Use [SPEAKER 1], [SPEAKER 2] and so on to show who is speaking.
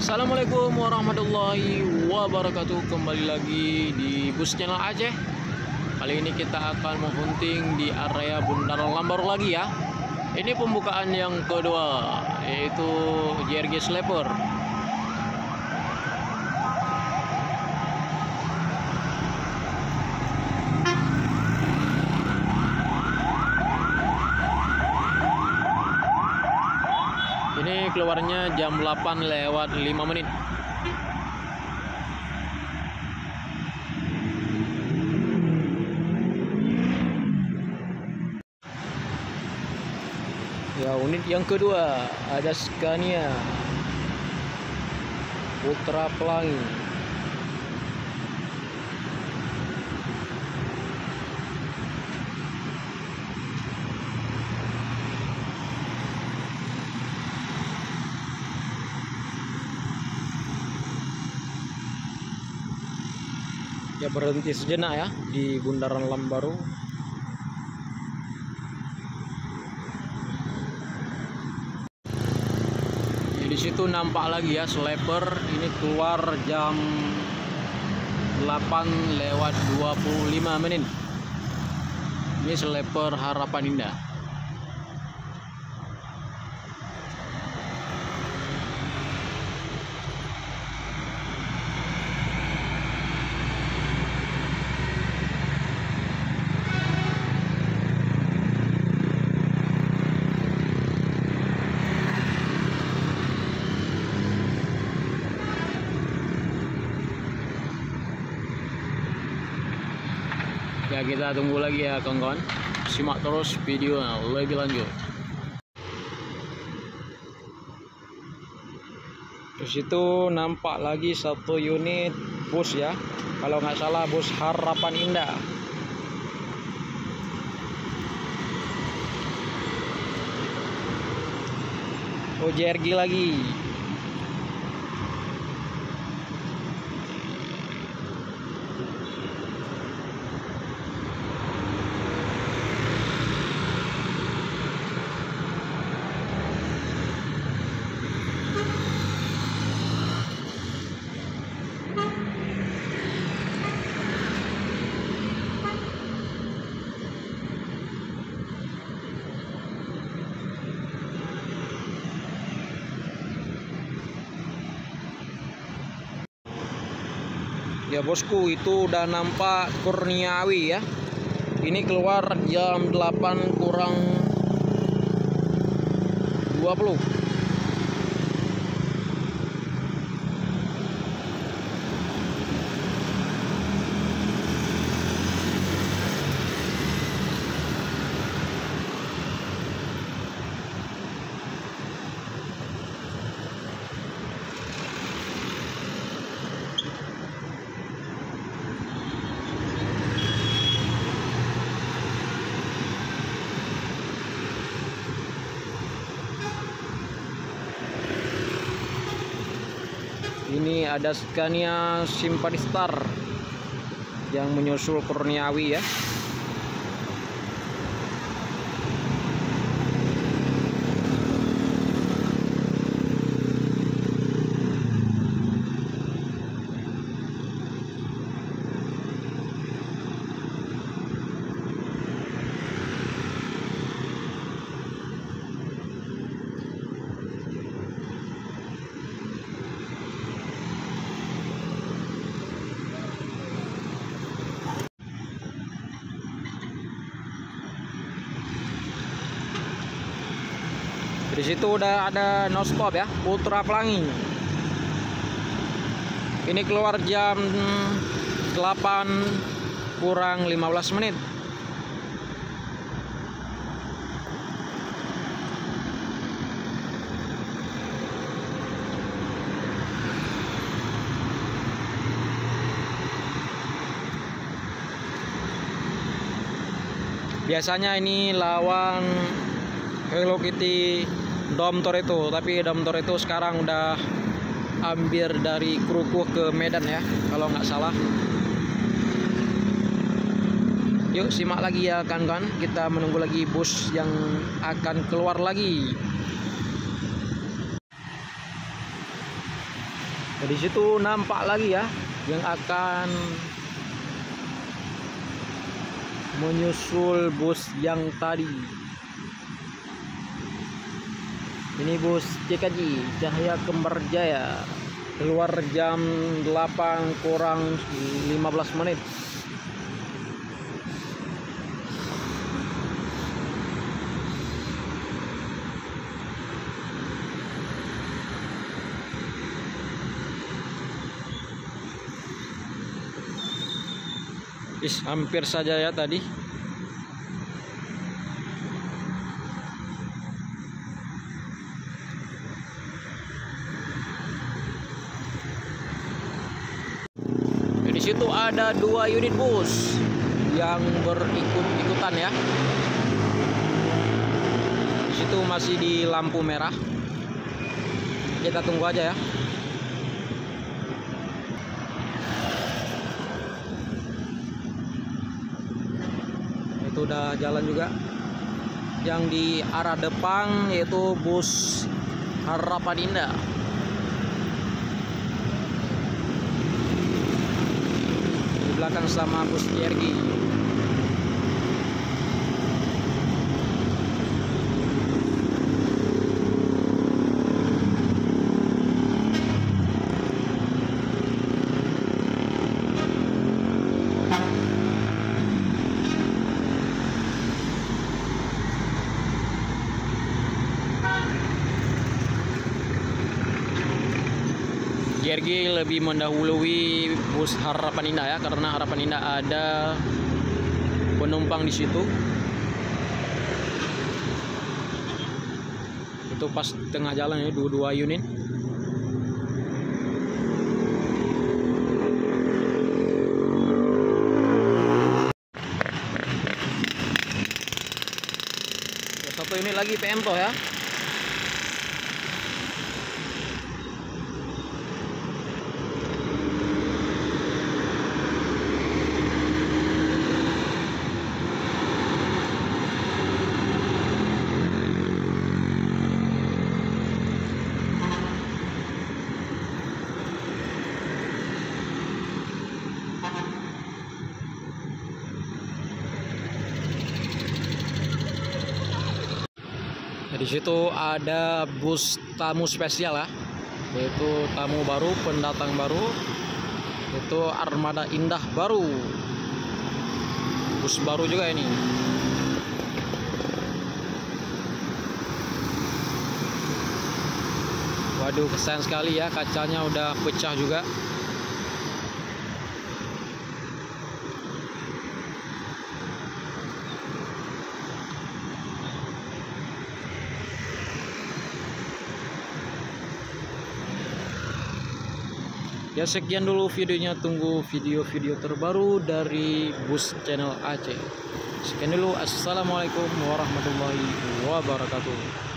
[SPEAKER 1] Assalamualaikum warahmatullahi wabarakatuh. Kembali lagi di Bus Channel Aceh. Kali ini kita akan menghunting di area Bundaran Lambaru lagi ya. Ini pembukaan yang kedua, yaitu JRG Sleeper. Ini keluarnya jam 8:05. Ya, unit yang kedua ada Scania Putra Pelangi. Ya, berhenti sejenak ya di Bundaran Lambaru. Ya, di situ nampak lagi ya Sleeper. Ini keluar jam 8:25. Ini Sleeper Harapan Indah. Ya, kita tunggu lagi ya kawan-kawan. Simak terus video lebih lanjut. Di situ nampak lagi satu unit bus ya. Kalau nggak salah bus Harapan Indah. Oh, JRG lagi. Ya bosku, itu udah nampak Kurniawi ya. Ini keluar jam 8:20. Ini ada Scania Simpanistar yang menyusul Kurniawi ya. Di situ udah ada no stop ya, Putra Pelangi. Ini keluar jam 8:15. Biasanya ini lawan Hello Kitty Dom Toretto, tapi Dom Toretto sekarang udah hampir dari Krukuh ke Medan ya, kalau nggak salah. Yuk simak lagi ya kawan-kawan, kita menunggu lagi bus yang akan keluar lagi. Di situ nampak lagi ya yang akan menyusul bus yang tadi. Ini bus CKJ Cahaya Kembarjaya keluar jam 8 kurang 15 menit. Hampir saja ya tadi. Di situ ada 2 unit bus yang berikut-ikutan ya. Di situ masih di lampu merah. Kita tunggu aja ya. Itu udah jalan juga. Yang di arah depan yaitu bus Harapan Indah. Di belakang sama bus JRG. JRG lebih mendahului bus Harapan Indah ya, karena Harapan Indah ada penumpang di situ. Itu pas tengah jalan ya, dua unit. Satu unit lagi Pemto ya. Di situ ada bus tamu spesial ya, yaitu tamu baru, pendatang baru, itu Armada Indah baru, bus baru juga ini. Waduh, keren sekali ya, kacanya udah pecah juga. Ya, sekian dulu videonya, tunggu video-video terbaru dari Bus Channel Aceh. Sekian dulu, assalamualaikum warahmatullahi wabarakatuh.